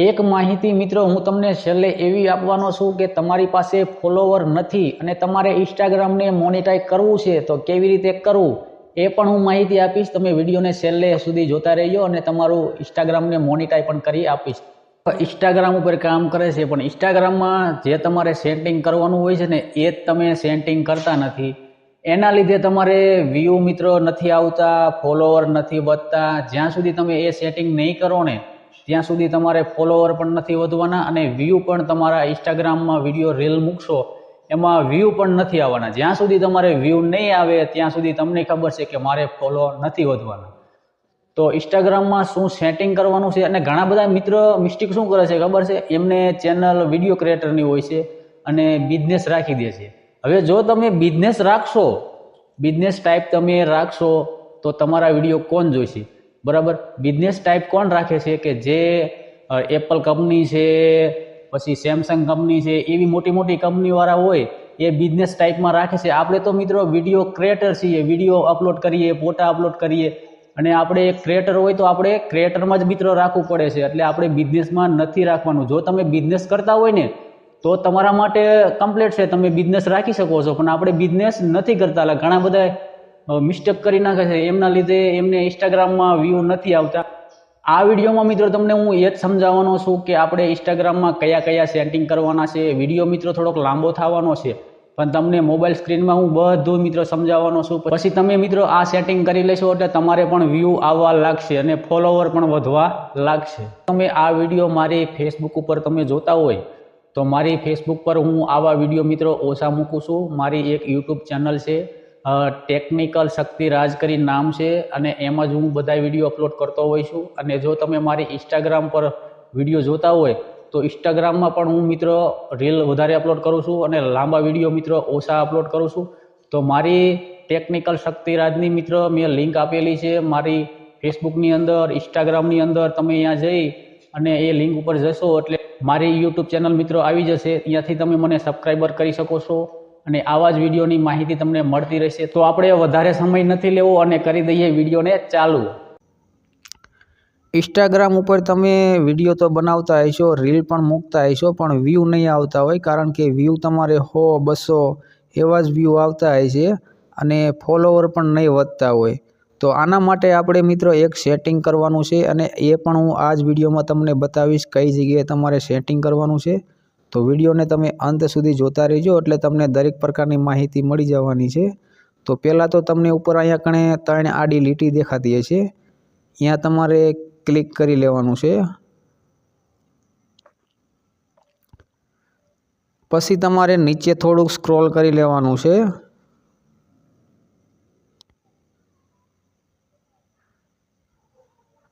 એક માહિતી મિત્રો હું તમને છેલ્લે એવી આપવાનો છું કે તમારી પાસે ફોલોવર નથી અને તમારે ઇન્સ્ટાગ્રામને મોનેટાઈઝ કરવું છે તો કેવી રીતે કરવું એ પણ હું માહિતી આપીશ। તમે વિડીયોને છેલ્લે સુધી જોતા રહેજો અને તમારું ઇન્સ્ટાગ્રામને મોનેટાઈઝ પણ કરી આપીશ। ઇન્સ્ટાગ્રામ ઉપર કામ કરે છે પણ ઇન્સ્ટાગ્રામમાં જે તમારે સેટિંગ કરવાનું હોય છે ને એ જ તમે સેટિંગ કરતા નથી। એના લીધે તમારે વ્યૂ મિત્રો નથી આવતા, ફોલોવર નથી વધતા। જ્યાં સુધી તમે એ સેટિંગ નહીં કરો ને ત્યાં સુધી તમારે ફોલોવર પણ નથી વધવાના અને વ્યૂ પણ તમારા ઇન્સ્ટાગ્રામમાં વિડીયો રીલ મૂકશો એમાં વ્યૂ પણ નથી આવવાના। જ્યાં સુધી તમારે વ્યૂ નહીં આવે ત્યાં સુધી તમને ખબર છે કે મારે ફોલો નથી વધવાના। તો ઇન્સ્ટાગ્રામમાં શું સેટિંગ કરવાનું છે અને ઘણા બધા મિત્રો મિસ્ટેક શું કરે છે ખબર છે, એમને ચેનલ વિડીયો ક્રિએટરની હોય છે અને બિઝનેસ રાખી દે છે। હવે જો તમે બિઝનેસ રાખશો, બિઝનેસ ટાઈપ તમે રાખશો તો તમારા વિડીયો કોણ જોઈશે, બરાબર? બિઝનેસ ટાઈપ કોણ રાખે છે કે જે એપલ કંપની છે, પછી સેમસંગ કંપની છે, એવી મોટી મોટી કંપનીવાળા હોય એ બિઝનેસ ટાઈપમાં રાખે છે। આપણે તો મિત્રો વિડીયો ક્રિએટર છીએ, વિડીયો અપલોડ કરીએ, ફોટા અપલોડ કરીએ અને આપણે એક ક્રિએટર હોય તો આપણે ક્રિએટરમાં જ મિત્રો રાખવું પડે છે, એટલે આપણે બિઝનેસમાં નથી રાખવાનું। જો તમે બિઝનેસ કરતા હોય ને તો તમારા માટે કમ્પ્લીટ છે, તમે બિઝનેસ રાખી શકો છો, પણ આપણે બિઝનેસ નથી કરતા। એટલે ઘણા બધા મિસ્ટેક કરી નાખે છે, એમના લીધે એમને ઇન્સ્ટાગ્રામમાં વ્યૂ નથી આવતા। આ વિડીયોમાં મિત્રો તમને હું એ જ સમજાવવાનો છું કે આપણે ઇન્સ્ટાગ્રામમાં કયા કયા સેટિંગ કરવાના છે। વિડીયો મિત્રો થોડોક લાંબો થવાનો છે પણ તમને મોબાઈલ સ્ક્રીનમાં હું બધું મિત્રો સમજાવવાનો છું। પછી તમે મિત્રો આ સેટિંગ કરી લેશો એટલે તમારે પણ વ્યૂ આવવા લાગશે અને ફોલોવર પણ વધવા લાગશે। તમે આ વિડીયો મારી ફેસબુક ઉપર તમે જોતા હોય તો મારી ફેસબુક પર હું આવા વિડીયો મિત્રો ઓછા મૂકું છું। મારી એક યુટ્યુબ ચેનલ છે, ટેકનિકલ શક્તિ રાજ કરી નામ છે અને એમાં જ હું બધા વિડીયો અપલોડ કરતો હોઉં છું। અને જો તમે મારી ઇન્સ્ટાગ્રામ પર વિડીયો જોતા હોય તો ઇન્સ્ટાગ્રામમાં પણ હું મિત્રો રીલ વધારે અપલોડ કરું છું અને લાંબા વિડીયો મિત્રો ઓછા અપલોડ કરું છું। તો મારી ટેકનિકલ શક્તિ રાજની મિત્રો મેં લિંક આપેલી છે મારી ફેસબુકની અંદર, ઇન્સ્ટાગ્રામની અંદર। તમે અહીંયા જઈ અને એ લિંક ઉપર જશો એટલે મારી યુટ્યુબ ચેનલ મિત્રો આવી જશે, ત્યાંથી તમે મને સબસ્ક્રાઈબર કરી શકો છો અને આવા જ વિડીયોની માહિતી તમને મળતી રહેશે। તો આપણે વધારે સમય નથી લેવો અને કરી દઈએ વિડીયોને ચાલુ। ઇન્સ્ટાગ્રામ ઉપર તમે વિડીયો તો બનાવતા હશો, રીલ પણ મૂકતા હશો, પણ વ્યૂ નહીં આવતા હોય, કારણ કે વ્યૂ તમારે 100, 200 એવા જ વ્યૂ આવતા હોય છે અને ફોલોવર પણ નહીં વધતા હોય। તો આના માટે આપણે મિત્રો એક સેટિંગ કરવાનું છે અને એ પણ હું આ જ વિડીયોમાં તમને બતાવીશ કઈ જગ્યાએ તમારે સેટિંગ કરવાનું છે। તો વિડીયોને તમે અંત સુધી જોતા રહેજો એટલે તમને દરેક પ્રકારની માહિતી મળી જવાની છે। તો પહેલાં તો તમને ઉપર અહીંયા કણે 3 આડી લીટી દેખાતી હશે, અહીંયા તમારે ક્લિક કરી લેવાનું છે। પછી તમારે નીચે થોડુંક સ્ક્રોલ કરી લેવાનું છે।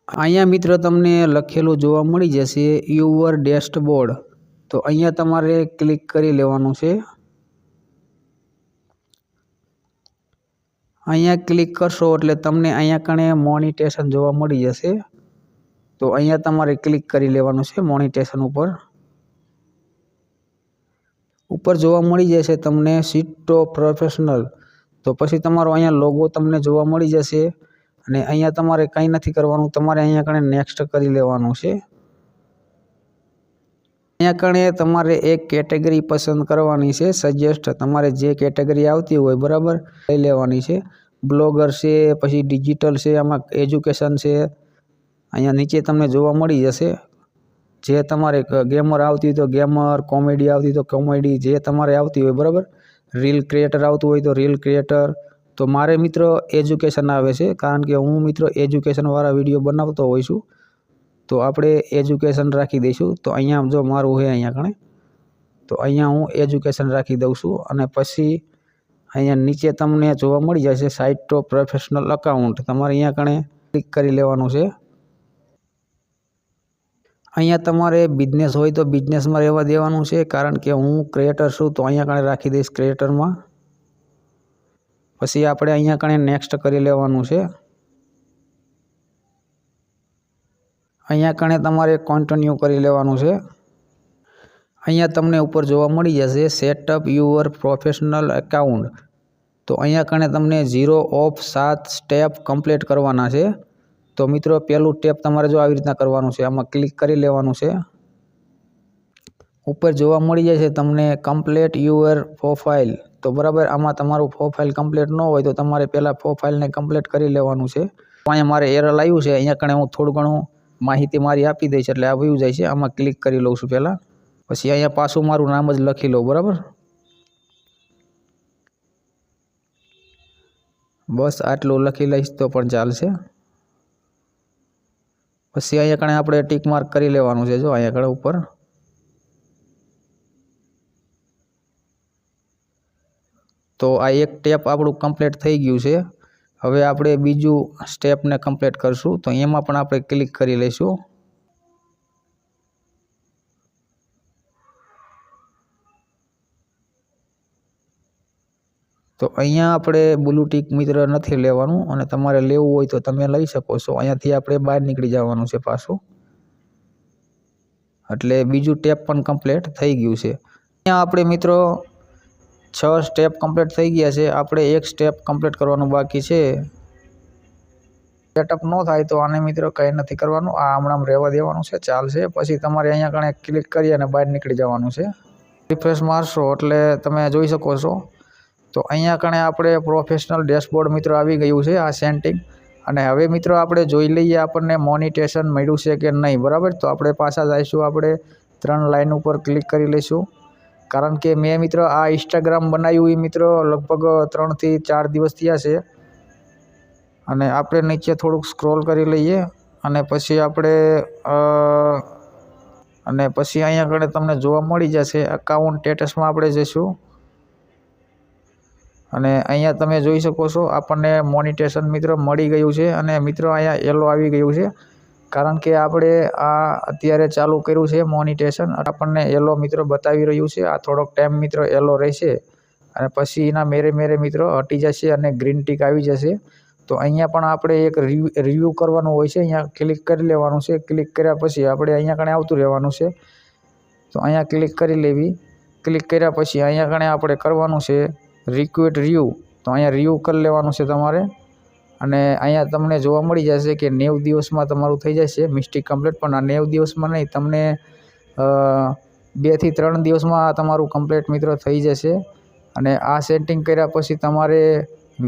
અહીંયા મિત્રો તમને લખેલું જોવા મળી જશે યુવર ડેશબોર્ડ, તો અહીંયા તમારે ક્લિક કરી લેવાનું છે। અહીંયા ક્લિક કરશો એટલે તમને અહીંયા કણે મોનિટેશન જોવા મળી જશે, તો અહીંયા તમારે ક્લિક કરી લેવાનું છે મોનિટેશન ઉપર। ઉપર જોવા મળી જશે તમને સીટો પ્રોફેશનલ, તો પછી તમારો અહીંયા લોગો તમને જોવા મળી જશે અને અહીંયા તમારે કંઈ નથી કરવાનું, તમારે અહીંયા કણે નેક્સ્ટ કરી લેવાનું છે। અહીંયા કણે તમારે એક કેટેગરી પસંદ કરવાની છે, સજેસ્ટ તમારે જે કેટેગરી આવતી હોય બરાબર લઈ લેવાની છે। બ્લોગર છે, પછી ડિજિટલ છે, આમાં એજ્યુકેશન છે, અહીંયા નીચે તમને જોવા મળી જશે। જે તમારે ગેમર આવતી હોય તો ગેમર, કોમેડી આવતી હોય તો કોમેડી, જે તમારે આવતી હોય બરાબર। રીલ ક્રિએટર આવતું હોય તો રીલ ક્રિએટર। તો મારે મિત્રો એજ્યુકેશન આવે છે, કારણ કે હું મિત્રો એજ્યુકેશનવાળા વિડીયો બનાવતો હોઉં છું, તો આપણે એજ્યુકેશન રાખી દઈશું। તો અહીંયા જો મારું છે અહીંયા કણે, તો અહીંયા હું એજ્યુકેશન રાખી દઉં છું અને પછી અહીંયા નીચે તમને જોવા મળી જશે સાઇટ ટુ પ્રોફેશનલ અકાઉન્ટ, તમારે અહીંયા કણે ક્લિક કરી લેવાનું છે। અહીંયા તમારે બિઝનેસ હોય તો બિઝનેસમાં રહેવા દેવાનું છે, કારણ કે હું ક્રિએટર છું તો અહીંયા કણે રાખી દઈશ ક્રિએટરમાં। પછી આપણે અહીંયા કણે નેક્સ્ટ કરી લેવાનું છે। અહીંયા કણે તમારે કન્ટિન્યુ કરી લેવાનું છે। અહીંયા તમને ઉપર જોવા મળી જશે સેટઅપ યુવર પ્રોફેશનલ એકાઉન્ટ, તો અહીંયા કણે તમને 0 ઓફ 7 સ્ટેપ કમ્પ્લીટ કરવાના છે। તો મિત્રો પહેલું સ્ટેપ તમારે જો આવી રીતના કરવાનું છે, આમાં ક્લિક કરી લેવાનું છે। ઉપર જોવા મળી જાય છે તમને કમ્પ્લીટ યુઅર પ્રોફાઇલ। તો બરાબર આમાં તમારું પ્રોફાઇલ કમ્પ્લીટ ન હોય તો તમારે પહેલાં પ્રોફાઇલને કમ્પ્લીટ કરી લેવાનું છે। અહીંયા મારે એરર આવ્યું છે, અહીંયા કણે હું થોડું ઘણું માહિતી મારી આપી દઈશ એટલે આ વયું જાય છે। આમાં ક્લિક કરી લઉં છું પહેલાં, પછી અહીંયા પાછું મારું નામ જ લખી લઉં, બરાબર। બસ આટલું લખી લઈશ તો પણ ચાલશે। પછી અહીંયા કણે આપણે ટીક માર્ક કરી લેવાનું છે, જો અહીંયા કણે ઉપર। તો આ એક સ્ટેપ આપણું કમ્પ્લીટ થઈ ગયું છે। હવે આપણે બીજું સ્ટેપને કમ્પ્લીટ કરશું, તો એમાં પણ આપણે ક્લિક કરી લઈશું। તો અહીંયા આપણે બ્લુ ટીક મિત્ર નથી લેવાનું, અને તમારે લેવું હોય તો તમે લઈ શકો છો। અહીંયાથી આપણે બહાર નીકળી જવાનું છે પાછું, એટલે બીજું સ્ટેપ પણ કમ્પ્લીટ થઈ ગયું છે। અહીંયા આપણે મિત્રો 6 સ્ટેપ કમ્પ્લીટ થઈ ગયા છે, આપણે એક સ્ટેપ કમ્પ્લીટ કરવાનું બાકી છે। સેટઅપ ન થાય તો આને મિત્રો કંઈ નથી કરવાનું, આ હમણાં રહેવા દેવાનું છે, ચાલશે। પછી તમારે અહીંયા કણે ક્લિક કરી અને બહાર નીકળી જવાનું છે। રિફ્રેશ મારશો એટલે તમે જોઈ શકો છો। તો અહીંયા કણે આપણે પ્રોફેશનલ ડેશબોર્ડ મિત્રો આવી ગયું છે આ સેટિંગ। અને હવે મિત્રો આપણે જોઈ લઈએ આપણને મોનિટેશન મળ્યું છે કે નહીં, બરાબર। તો આપણે પાછા જઈશું, આપણે 3 લાઈન ઉપર ક્લિક કરી લઈશું, કારણ કે મેં મિત્રો આ ઇન્સ્ટાગ્રામ બનાવ્યું એ મિત્રો લગભગ 3 થી 4 દિવસ થયા છે। અને આપણે નીચે થોડુંક સ્ક્રોલ કરી લઈએ, અને પછી આપણે અહીંયા આગળ તમને જોવા મળી જશે અકાઉન્ટ સ્ટેટસમાં આપણે જઈશું, અને અહીંયા તમે જોઈ શકો છો આપણને મોનિટેશન મિત્રો મળી ગયું છે। અને મિત્રો અહીંયા યલો આવી ગયું છે, કારણ કે આપણે આ અત્યારે ચાલુ કર્યું છે મોનિટેશન, આપણને યલો મિત્રો બતાવી રહ્યું છે। આ થોડોક ટાઈમ મિત્રો યલો રહેશે, અને પછી એના મેરે મિત્રો હટી જશે અને ગ્રીન ટીક આવી જશે। તો અહીંયા પણ આપણે એક રિવ્યૂ કરવાનું હોય છે, અહીંયા ક્લિક કરી લેવાનું છે। ક્લિક કર્યા પછી આપણે અહીંયા કણે આવતું રહેવાનું છે, તો અહીંયા ક્લિક કરી લેવી। ક્લિક કર્યા પછી અહીંયા કણે આપણે કરવાનું છે રિક્વેસ્ટ રિવ્યૂ, તો અહીંયા રિવ્યૂ કરી લેવાનું છે તમારે। અને અહીંયા તમને જોવા મળી જશે કે 90 દિવસમાં તમારું થઈ જશે મિસ્ટેક કમ્પ્લીટ, પણ આ 90 દિવસમાં નહીં, તમને 2 થી 3 દિવસમાં તમારું કમ્પ્લીટ મિત્રો થઈ જશે। અને આ સેટિંગ કર્યા પછી તમારે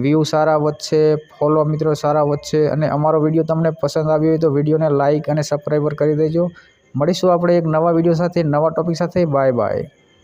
વ્યૂ સારા વધશે, ફોલો મિત્રો સારા વધશે। અને અમારો વિડીયો તમને પસંદ આવ્યો હોય તો વિડીયોને લાઇક અને સબસ્ક્રાઈબર કરી દેજો। મળીશું આપણે એક નવા વિડીયો સાથે, નવા ટોપિક સાથે। Bye bye.